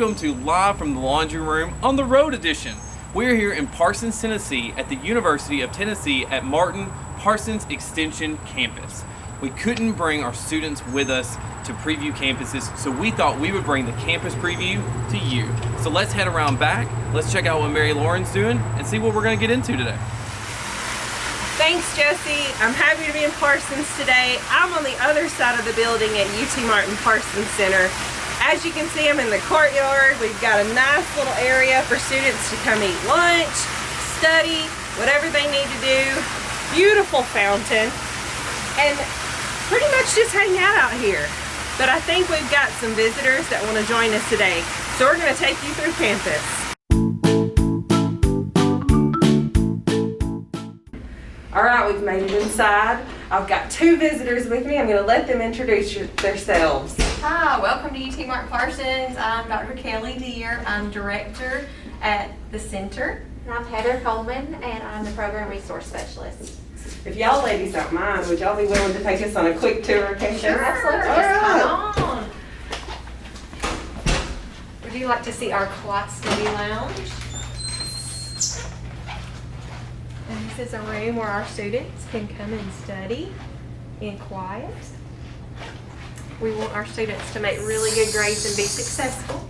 welcome to Live from the Laundry Room on the Road Edition. We're here in Parsons, Tennessee at the University of Tennessee at Martin Parsons Extension Campus. We couldn't bring our students with us to preview campuses, so we thought we would bring the campus preview to you. So let's head around back, let's check out what Mary Lauren's doing, and see what we're going to get into today. Thanks, Jesse. I'm happy to be in Parsons today. I'm on the other side of the building at UT Martin Parsons Center. As you can see, I'm in the courtyard. We've got a nice little area for students to come eat lunch, study, whatever they need to do. Beautiful fountain. And pretty much just hang out here. But I think we've got some visitors that want to join us today. So we're going to take you through campus. All right, we've made it inside. I've got two visitors with me. I'm going to let them introduce themselves. Hi, welcome to UT Martin Parsons. I'm Dr. KELLI DEERE. I'm director at the center. And I'm Heather Coleman, and I'm the program resource specialist. If y'all ladies don't mind, would y'all be willing to take us on a quick tour of campus? Sure, absolutely. All right. Come on. Would you like to see our class study lounge? And this is a room where our students can come and study in quiet. We want our students to make really good grades and be successful.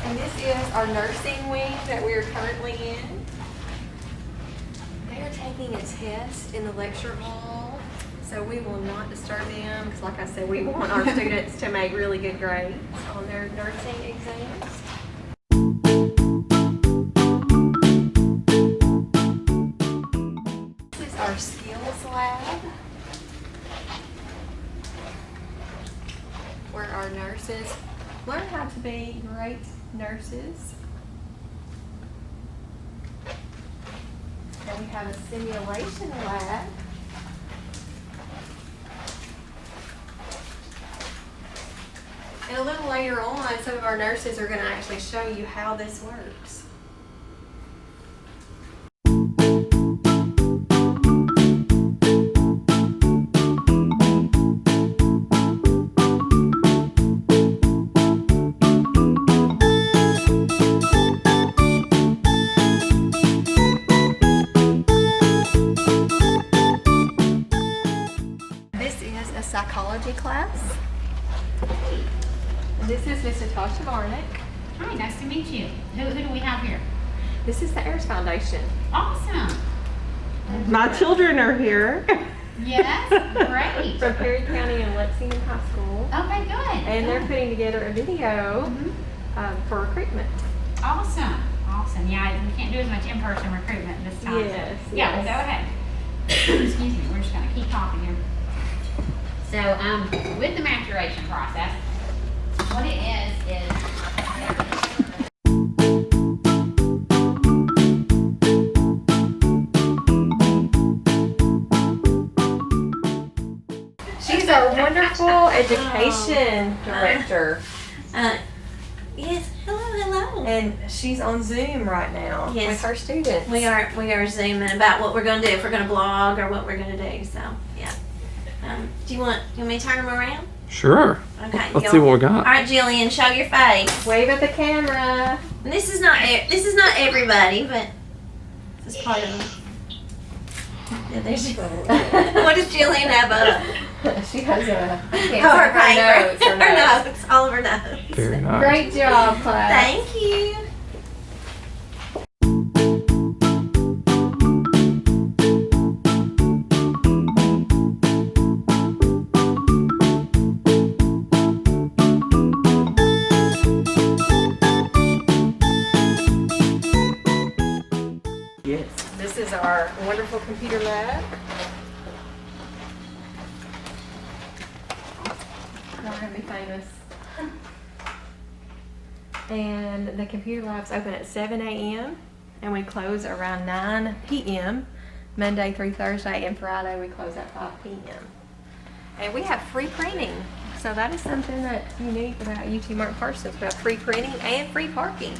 And this is our nursing wing that we are currently in. They are taking a test in the lecture hall, so we will not disturb them because, like I said, we want our students to make really good grades on their nursing exams. This is our skills lab, where our nurses learn how to be great nurses. And we have a simulation lab. And a little later on, some of our nurses are going to actually show you how this works. Psychology class. And this is Miss Natasha Barnick. Hi, nice to meet you. Who do we have here? This is the Ayers Foundation. Awesome. My children are here. Yes, great. From Perry County and Lexington High School. Okay, good. And they're good. putting together a video for recruitment. Awesome. Awesome. Yeah, we can't do as much in-person recruitment this time. Yes, So, yeah, yes. go ahead. Excuse me. We're just going to keep talking here. So, with the maturation process, what it is She's our wonderful education director. Yes, hello. And she's on Zoom right now Yes. with her students. We are zooming about what we're going to do, if we're going to blog or what we're going to do. So yeah. Do you want me to turn them around? Sure. Okay. Let's see what we All got. right, Jillian, show your face. Wave at the camera. And this is not everybody, but this is part of them. Yeah, there's. What does Jillian have up? She has a Her paper. her notes. Her notes. All of her notes. Very nice. Great job, class. Thank you. Yes. This is our wonderful computer lab. We're going to be famous. And the computer lab's open at 7 a.m. and we close around 9 p.m. Monday through Thursday, and Friday we close at 5 p.m. And we have free printing. So that is something that's unique about UT Martin Parsons. We have free printing and free parking.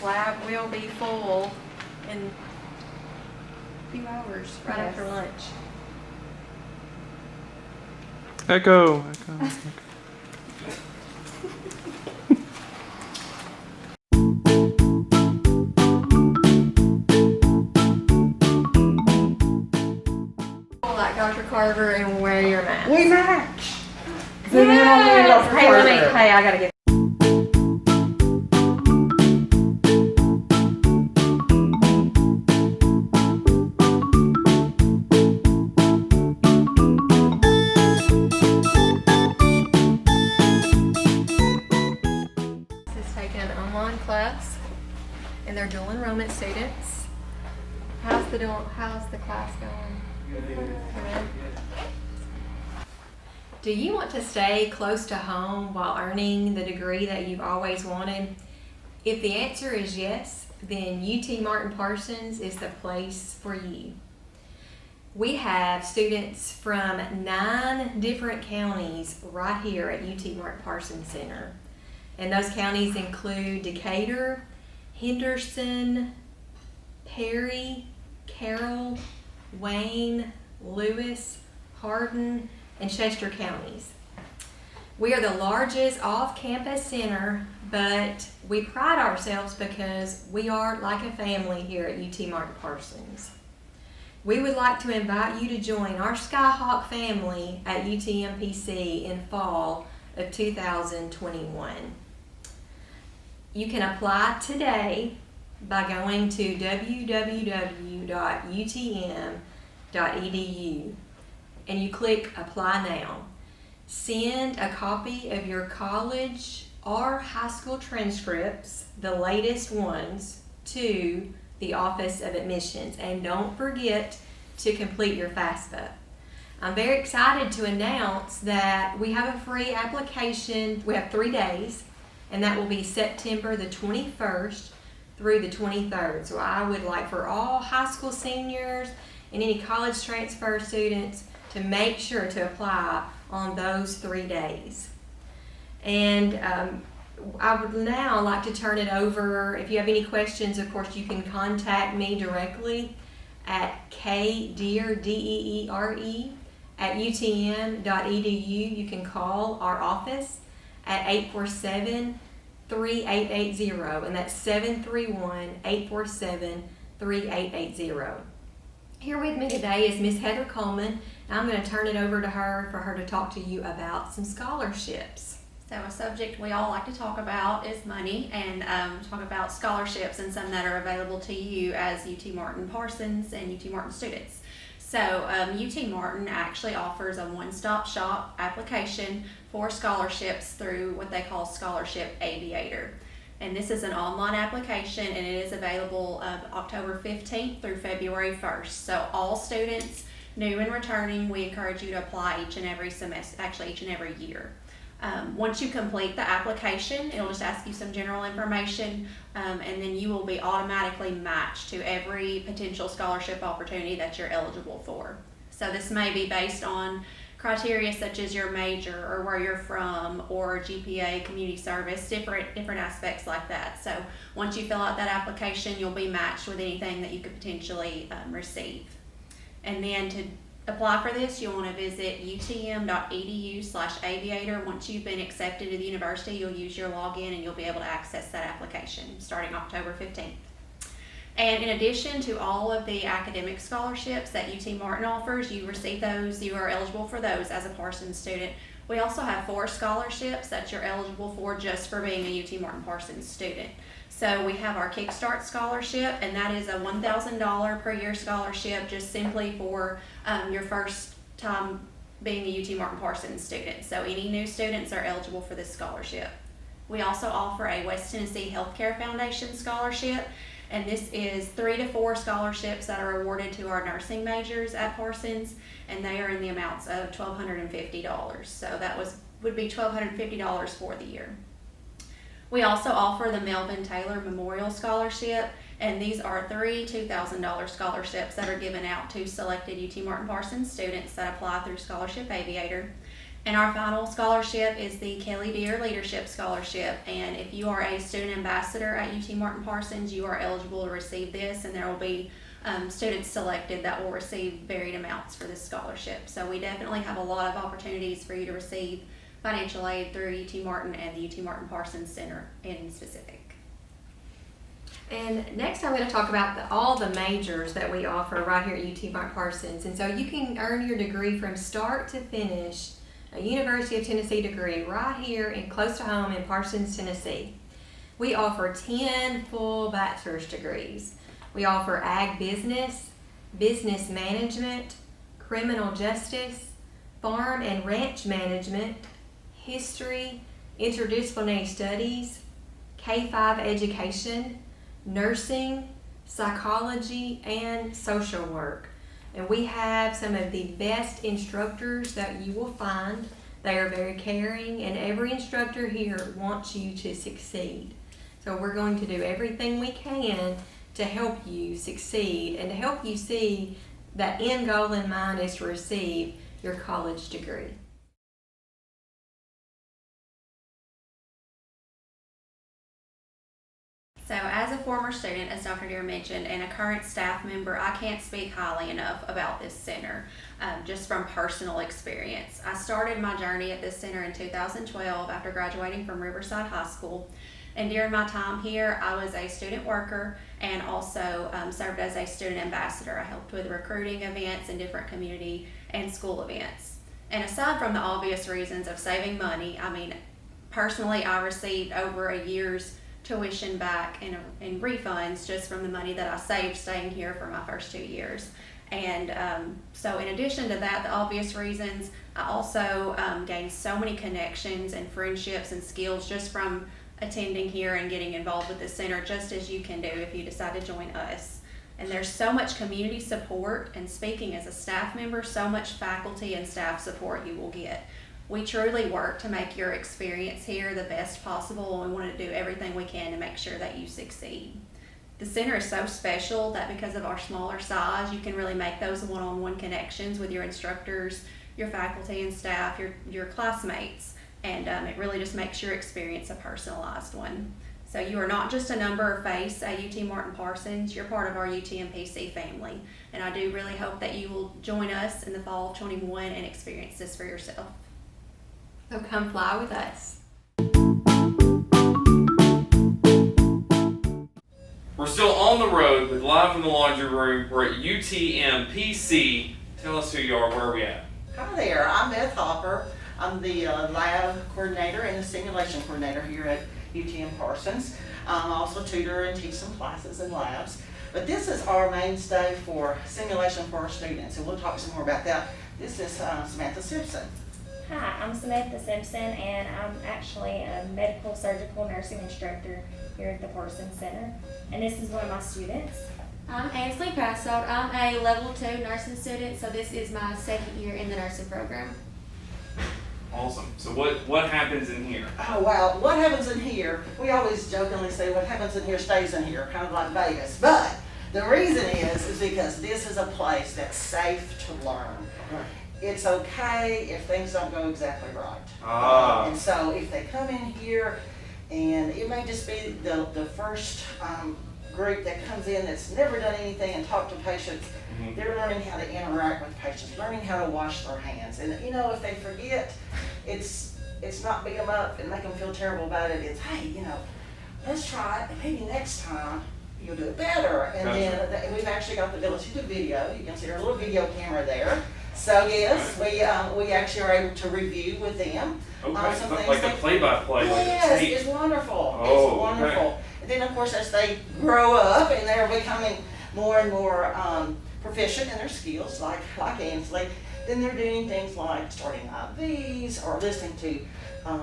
lab will be full in a few hours, right Yes. after lunch. Echo. Like Dr. Carver and wear your mask. We match. Yes. Hey, I gotta get. This is taking an online class, and they're dual enrollment students. How's the class going? Good. Do you want to stay close to home while earning the degree that you've always wanted? If the answer is yes, then UT Martin Parsons is the place for you. We have students from 9 different counties right here at UT Martin Parsons Center. And those counties include Decatur, Henderson, Perry, Carroll, Wayne, Lewis, Hardin, and Chester counties. We are the largest off-campus center, but we pride ourselves because we are like a family here at UT Martin Parsons. We would like to invite you to join our Skyhawk family at UTMPC in fall of 2021. You can apply today by going to www.utm.edu and you click Apply Now. Send a copy of your college or high school transcripts, the latest ones, to the Office of Admissions, and don't forget to complete your FAFSA. I'm very excited to announce that we have a free application. We have 3 days, and that will be September the 21st through the 23rd. So I would like for all high school seniors and any college transfer students to make sure to apply on those 3 days. And I would now like to turn it over. If you have any questions, of course, you can contact me directly at KDEERE, DEERE, at UTM.edu. You can call our office at 847-3880, and that's 731-847-3880. Here with me today is Miss Heather Coleman, and I'm going to turn it over to her for her to talk to you about some scholarships. So a subject we all like to talk about is money, and talk about scholarships and some that are available to you as UT Martin Parsons and UT Martin students. So UT Martin actually offers a one-stop shop application for scholarships through what they call Scholarship Aviator. And this is an online application, and it is available October 15th through February 1st. So all students, new and returning, we encourage you to apply each and every semester, actually each and every year. Once you complete the application, it'll just ask you some general information, and then you will be automatically matched to every potential scholarship opportunity that you're eligible for. So this may be based on criteria such as your major or where you're from or GPA, community service, different aspects like that. So once you fill out that application, you'll be matched with anything that you could potentially receive. And then to apply for this, you'll want to visit utm.edu/aviator. Once you've been accepted to the university, you'll use your login and you'll be able to access that application starting October 15th. And in addition to all of the academic scholarships that UT Martin offers, you receive those, you are eligible for those as a Parsons student. We also have 4 scholarships that you're eligible for just for being a UT Martin Parsons student. So we have our Kickstart Scholarship, and that is a $1,000 per year scholarship just simply for your first time being a UT Martin Parsons student. So any new students are eligible for this scholarship. We also offer a West Tennessee Healthcare Foundation scholarship, and this is 3 to 4 scholarships that are awarded to our nursing majors at Parsons, and they are in the amounts of $1,250. So that would be $1,250 for the year. We also offer the Melvin Taylor Memorial Scholarship, and these are 3 $2,000 scholarships that are given out to selected UT Martin Parsons students that apply through Scholarship Aviator. And our final scholarship is the KELLI DEERE Leadership Scholarship. And if you are a student ambassador at UT Martin Parsons, you are eligible to receive this, and there will be students selected that will receive varied amounts for this scholarship. So we definitely have a lot of opportunities for you to receive financial aid through UT Martin and the UT Martin Parsons Center in specific. And next I'm going to talk about all the majors that we offer right here at UT Martin Parsons. And so you can earn your degree from start to finish, a University of Tennessee degree right here in close to home in Parsons, Tennessee. We offer 10 full bachelor's degrees. We offer ag business, business management, criminal justice, farm and ranch management, history, interdisciplinary studies, K-5 education, nursing, psychology, and social work. And we have some of the best instructors that you will find. They are very caring, and every instructor here wants you to succeed. So we're going to do everything we can to help you succeed and to help you see that end goal in mind is to receive your college degree. So as a former student, as Dr. DEERE mentioned, and a current staff member, I can't speak highly enough about this center, just from personal experience. I started my journey at this center in 2012 after graduating from Riverside High School. And during my time here, I was a student worker and also served as a student ambassador. I helped with recruiting events and different community and school events. And aside from the obvious reasons of saving money, I mean, personally, I received over a year's tuition back in refunds just from the money that I saved staying here for my first 2 years. And so in addition to that, the obvious reasons, I also gained so many connections and friendships and skills just from attending here and getting involved with the center, just as you can do if you decide to join us. And there's so much community support, and speaking as a staff member, so much faculty and staff support you will get. We truly work to make your experience here the best possible, and we want to do everything we can to make sure that you succeed. The center is so special that because of our smaller size, you can really make those one-on-one connections with your instructors, your faculty and staff, your classmates. And it really just makes your experience a personalized one. So you are not just a number or face at UT Martin Parsons, you're part of our UTMPC family. And I do really hope that you will join us in the fall of 21 and experience this for yourself. So come fly with us. We're still on the road with Live from the Laundry Room. We're at UTMPC. Tell us who you are, where are we at? Hi there, I'm Beth Hopper. I'm the lab coordinator and the simulation coordinator here at UTM Parsons. I also tutor and teach some classes and labs. But this is our mainstay for simulation for our students, and we'll talk some more about that. This is Samantha Simpson. Hi, I'm Samantha Simpson, and I'm actually a medical surgical nursing instructor here at the Parsons Center. And this is one of my students. I'm Ansley Passout. I'm a level 2 nursing student, so this is my second year in the nursing program. Awesome. So what happens in here? Oh wow, what happens in here, we always jokingly say what happens in here stays in here, kind of like Vegas. But the reason is because this is a place that's safe to learn. It's okay if things don't go exactly right. And so if they come in here, and it may just be the first group that comes in that's never done anything and talked to patients, they're learning how to interact with patients, learning how to wash their hands. And you know, if they forget, it's not beat them up and make them feel terrible about it. It's, hey, you know, let's try it, and maybe next time you'll do it better. And then we've actually got the ability to do video. You can see our little video camera there. So yes, we actually are able to review with them. Okay, some like a play-by-play. Yes, it's wonderful. Oh, it's wonderful. okay. And then of course, as they grow up and they're becoming more and more proficient in their skills, like Ansley, then they're doing things like starting IVs or listening to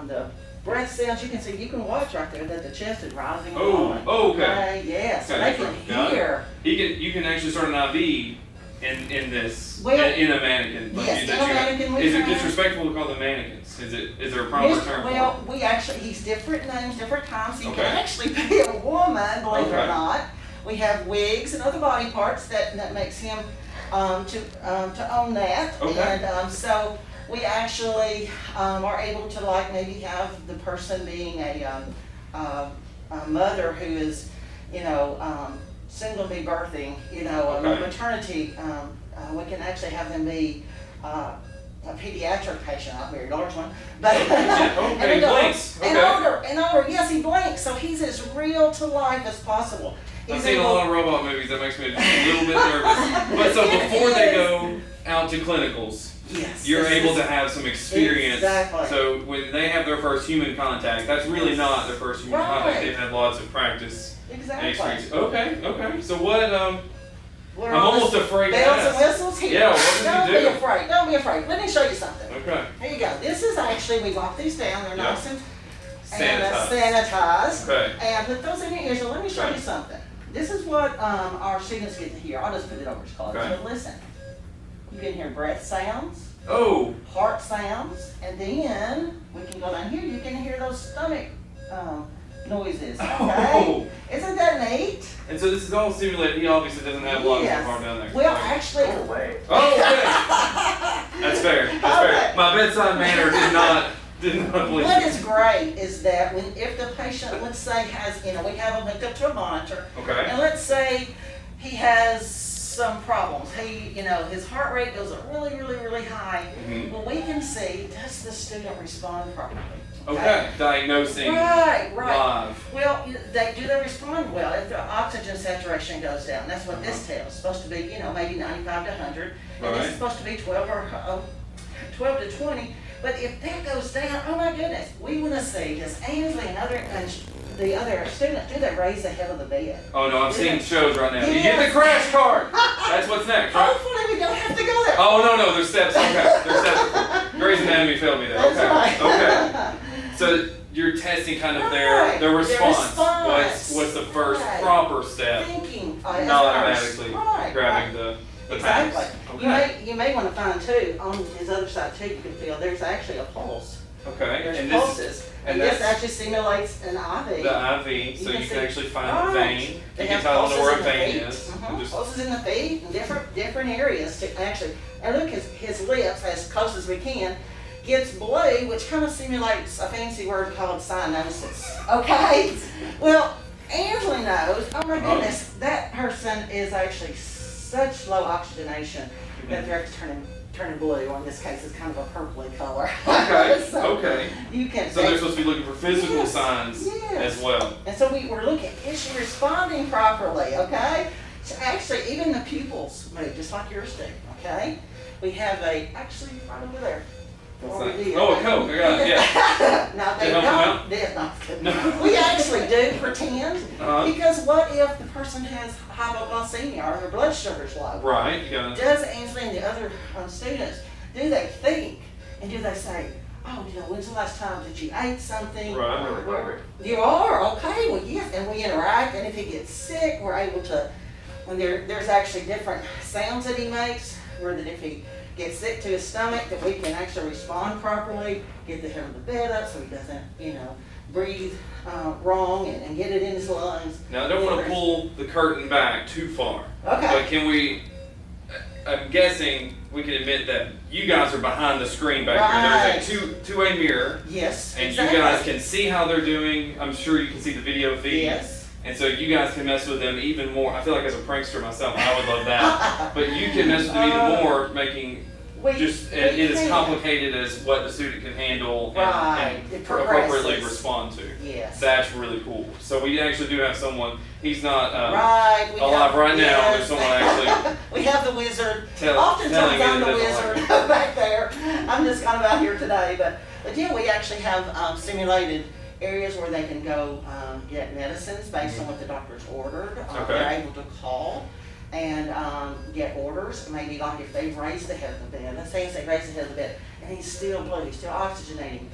the breath sounds. You can see, you can watch right there that the chest is rising. Oh, okay. Yes, so Okay, they can hear. You can actually start an IV in this Well, in a mannequin. Yes, in a mannequin. Is it disrespectful to call them mannequins? Is there a proper term? Well, we actually, he's different names, different times. You Okay. can actually be a woman, believe it or Okay. not. We have wigs and other body parts that makes him to own that. Okay. And so We actually are able to like maybe have the person being a mother who is, you know, soon to be birthing, you know, a maternity. We can actually have them be a pediatric patient, not a very large one, but he blinks. and older. Yes, he blinks, so he's as real to life as possible. I've seen a lot of robot movies. That makes me just a little bit nervous. But so before they go out to clinicals, yes, you're able to have some experience. Exactly. So when they have their first human contact, that's really not their first human contact. They've had lots of practice and experience. Okay. So what? I'm almost afraid to bells ask. and whistles here. Yeah, what do you do? Don't be afraid. Let me show you something. Okay. Here you go. This is actually, we lock these down. They're nice and sanitized. sanitized. Okay. And put those in your ears. So let me show you something. This is what our students get to hear. I'll just put it over his clothes. Okay. So listen. You can hear breath sounds. Oh. Heart sounds. And then we can go down here. You can hear those stomach noises. Okay. Oh. Isn't that neat? And so this is all simulated. He obviously doesn't have lots of harm down there. Well, actually. Oh, okay. That's fair. My bedside manner did not believe What it. is great is that if the patient, let's say, has, you know, we have him hooked up to a monitor. Okay. And let's say he has some problems. You know, his heart rate goes up really, really, really high. Mm-hmm. Well, we can see, does the student respond properly? Okay. Diagnosing Right. live. Well, do they respond well if the oxygen saturation goes down? That's what this tells. It's supposed to be, you know, maybe 95 to 100. And this is supposed to be 12 to 20. But if that goes down, oh my goodness, we want to see, does Ainsley and the other student, do they raise the head of the bed? Oh no, I'm seeing shows right now. You get the crash card. That's what's next, right? Hopefully we don't have to go there. Oh no, there's steps. Okay, there's steps. Grey's Anatomy failed me there. That's right. Okay. So you're testing kind of their response. What's the first proper step? Thinking. Not automatically grabbing the Exactly. pads. Okay. You may want to find too, on his other side too, you can feel there's actually a pulse. Okay. There's and pulses. And this that's actually simulates an IV. the IV, so you can actually find the vein. They You have can tell them where a pulses in the vein feet. is. Just- Pulses in the feet and different areas to actually, and look, his lips, as close as we can, gets blue, which kind of simulates a fancy word called cyanosis. Okay? Well, Angela knows, oh my goodness, that person is actually such low oxygenation that they're actually turning blue, or in this case it's kind of a purpley color. Okay. So okay. You can. So they're supposed to be looking for physical signs yes. as well. And so we're looking, is she responding properly, okay? So actually, even the pupils move, just like yours do, okay? We have actually right over there. What's that? Oh, a Coke, I got it, yeah. No, they help them don't. out? They're not good. No. We actually do pretend, Uh-huh. because what if the person has hypoglycemia or their blood sugar's low? Right, you got it. Does Ainsley and the other students, do they think, and do they say, oh, you know, when's the last time that you ate something? Right. You are? Okay, well, yes, and we interact, and if he gets sick, we're able to, when there's actually different sounds that he makes, where that if he gets sick to his stomach, that we can actually respond properly, get the head of the bed up so he doesn't, you know, breathe wrong and get it in his lungs. Now, I don't want to pull the curtain back too far. Okay. But can we, I'm guessing we can admit that you guys are behind the screen back here. There's a two-way mirror. Yes, And exactly. you guys can see how they're doing. I'm sure you can see the video feed. Yes. And so you guys can mess with them even more. I feel like as a prankster myself, I would love that. But you can mess with them even more, making it as complicated as what the student can handle and appropriately respond to. Yes. That's really cool. So we actually do have someone. He's not alive right now. Yes. There's someone actually. We have the wizard. telling Oftentimes you I'm the that wizard doesn't like back there. I'm just kind of out here today, but yeah, we actually have simulated areas where they can go get medicines based on what the doctor's ordered. Okay. They're able to call and get orders. Maybe like if they've raised the head of the bed. Let's say if they raise the head of the bed and he's still blue, he's still oxygenating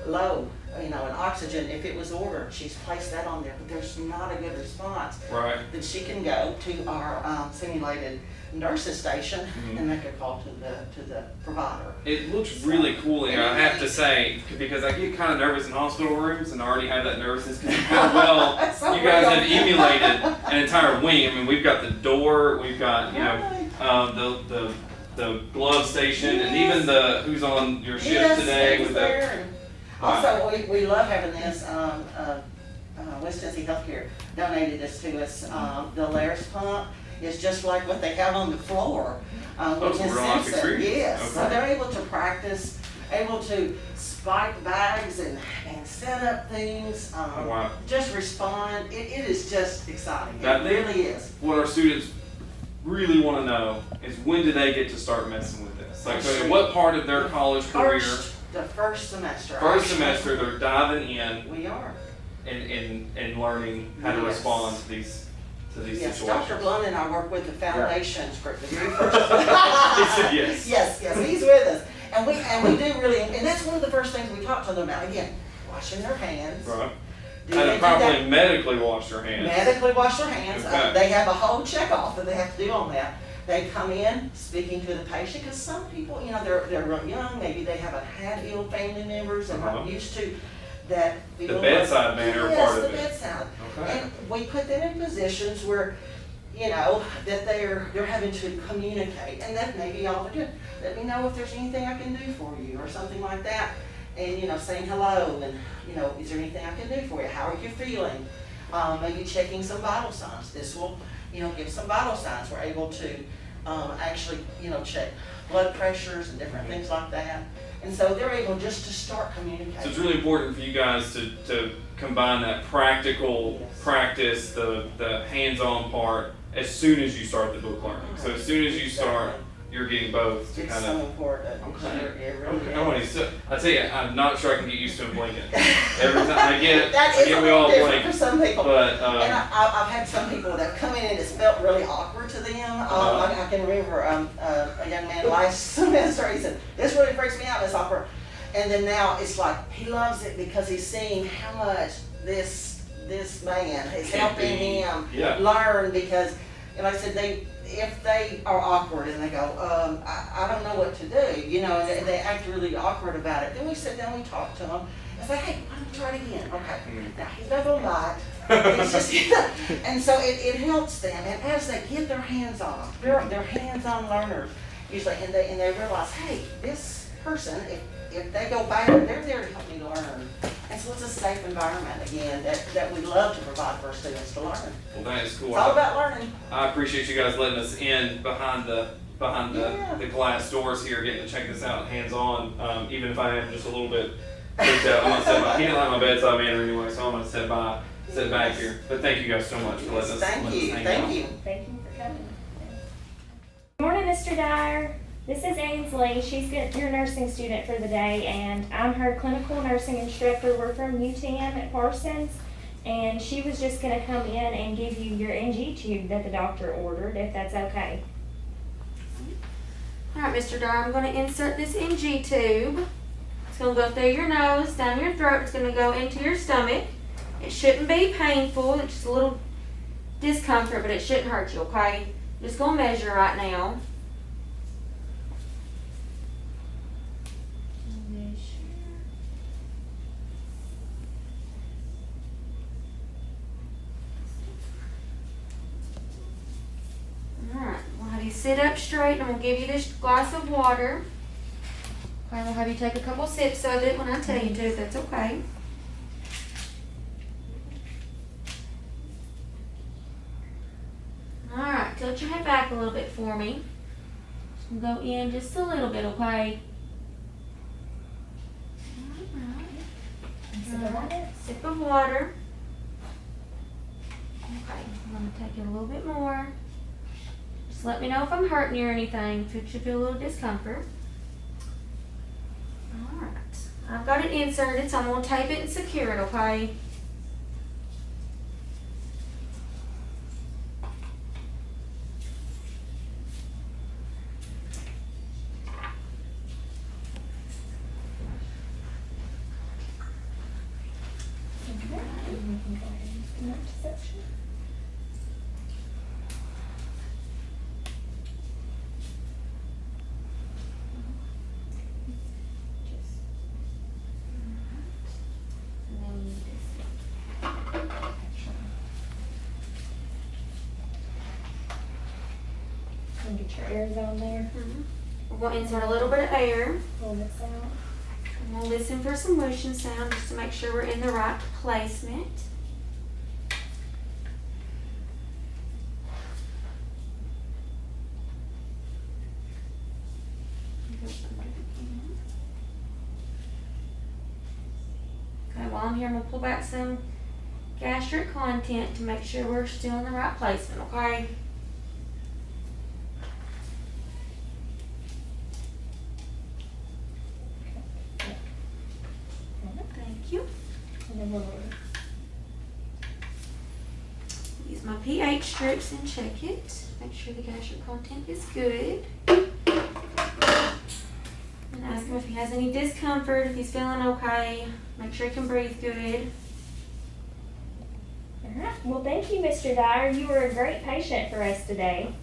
low, you know, and oxygen, if it was ordered, she's placed that on there, but there's not a good response. Right. Then she can go to our simulated nurses station and make a call to the provider. It looks really cool in here, I have to say, because I get kind of nervous in hospital rooms, and I already have that nervousness because of how well So you guys real. have emulated an entire wing. I mean, we've got the door, we've got, you know, the the glove station, and even the who's on your shift Yes, today he's with the. there. Also, we love having this, West Tennessee Healthcare donated this to us. The Laris pump is just like what they have on the floor. It's a real life experience. Yes, Okay. so they're able to practice, able to spike bags and set up things. Oh, wow. Just respond. It is just exciting. That It really is. What our students really want to know is when do they get to start messing with this? Like, so what part of their college career? The first semester. First actually. semester, they're diving in We are. and learning how to Yes. respond to these Yes, situations. Dr. Blunt and I work with the foundations group, the very first. He said yes. Yes, he's with us. And we do really, and that's one of the first things we talk to them about. Again, washing their hands. Right. Do How they to do properly that? medically wash their hands. Medically wash their hands. Okay. They have a whole check-off that they have to do on that. They come in speaking to the patient, because some people, they're real young, maybe they haven't had ill family members and not used to that. The bedside manner part of it. Yes, the bedside. Okay. And we put them in positions where, that they're having to communicate, and that may be all they're doing. Let me know if there's anything I can do for you, or something like that. And, saying hello, and, is there anything I can do for you? How are you feeling? Maybe checking some vital signs. This will, give some vital signs. We're able to actually, check blood pressures and different things like that. And so they're able just to start communicating. So it's really important for you guys to combine that practical practice, the hands-on part, as soon as you start the book learning. So as soon as you start, you're getting both to It's kind so of. important. Okay. It really Okay. is. I want to. I tell you, I'm not sure I can get used to him blinking. Every time I get, That I is a get we all little different blink. for some people. But And I've had some people that come in and it's felt really awkward to them. I can remember a young man last semester, he said, this really freaks me out, it's awkward. And then now it's like, he loves it because he's seeing how much this man is helping him learn, because, like I said, if they are awkward and they go, I don't know what to do, and they act really awkward about it, then we sit down, we talk to them, and say, hey, why don't we try it again? Okay, now he's not gonna bite. It's just, and so it helps them, and as they get their hands on, they're hands-on learners usually, and they realize, hey, this person, if they go back, they're there to help me learn. And so it's a safe environment, again, that we love to provide for our students to learn. well, that is cool. It's all about learning. I appreciate you guys letting us in behind the glass doors here, getting to check this out hands-on. Even if I am just a little bit freaked out, I'm gonna sit by. He didn't like my bedside manner anyway, so I'm gonna sit back here. But thank you guys so much for letting us. Thank you. Thank you for coming. Good morning, Mr. Dyer. This is Ainsley. She's your nursing student for the day, and I'm her clinical nursing instructor. We're from UTM at Parsons, and she was just going to come in and give you your NG tube that the doctor ordered, if that's okay. All right, Mr. Dyer, I'm going to insert this NG tube. It's going to go through your nose, down your throat. It's going to go into your stomach. It shouldn't be painful. It's just a little discomfort, but it shouldn't hurt you, okay? I'm just going to measure right now. Alright, we'll have you sit up straight and I'm going to give you this glass of water. Okay, we'll have you take a couple sips of it when I tell you to, if that's okay. Alright, tilt your head back a little bit for me. Just gonna go in just a little bit, okay? Alright, sip of water. Okay, I'm gonna take it a little bit more. Just let me know if I'm hurting you or anything, if you feel a little discomfort. Alright, I've got it inserted, so I'm gonna tape it and secure it, okay? Get your ears on there. Mm-hmm. We're going to insert a little bit of air. Pull this out. And we'll listen for some whooshing sound just to make sure we're in the right placement. Okay, while I'm here, I'm going to pull back some gastric content to make sure we're still in the right placement, okay? Thank you. And then we'll Use my pH strips and check it. Make sure the gastric content is good. And ask him if he has any discomfort, if he's feeling okay. Make sure he can breathe good. Alright, well thank you, Mr. Dyer. You were a great patient for us today.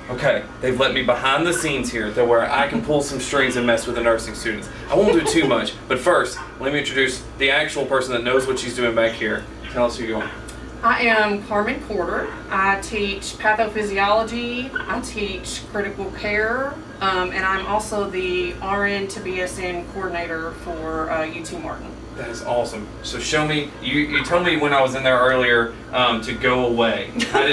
Okay, they've let me behind the scenes here to where I can pull some strings and mess with the nursing students. I won't do too much, but first, let me introduce the actual person that knows what she's doing back here. Tell us who you are. I am Carmen Porter. I teach pathophysiology, I teach critical care, and I'm also the RN to BSN coordinator for UT Martin. That is awesome. So show me, you told me when I was in there earlier to go away. How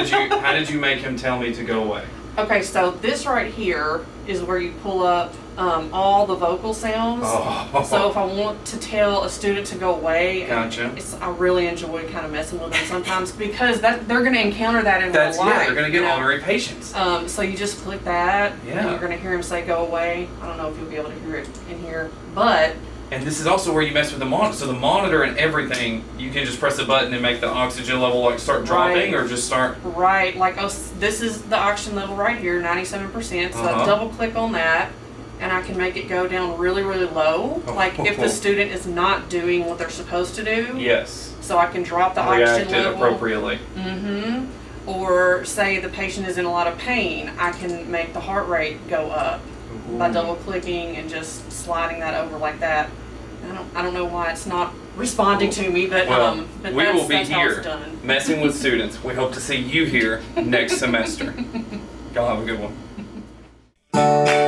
did you make him tell me to go away? Okay, so this right here is where you pull up all the vocal sounds. Oh. So if I want to tell a student to go away, Gotcha. I really enjoy kind of messing with them sometimes because they're going to encounter that in real life. Yeah, they're going to get honorary patients. So you just click that, Yeah. and you're going to hear him say go away. I don't know if you'll be able to hear it in here, but... And this is also where you mess with the monitor. So the monitor and everything, you can just press a button and make the oxygen level like start dropping or just start... Right, like this is the oxygen level right here, 97%. So I double click on that and I can make it go down really, really low. Like if the student is not doing what they're supposed to do. Yes. So I can drop the oxygen level. Appropriately. Mm-hmm. Or say the patient is in a lot of pain, I can make the heart rate go up by double clicking and just sliding that over like that. I don't know why it's not responding to me, but we will be here messing with students. We hope to see you here next semester. Y'all have a good one.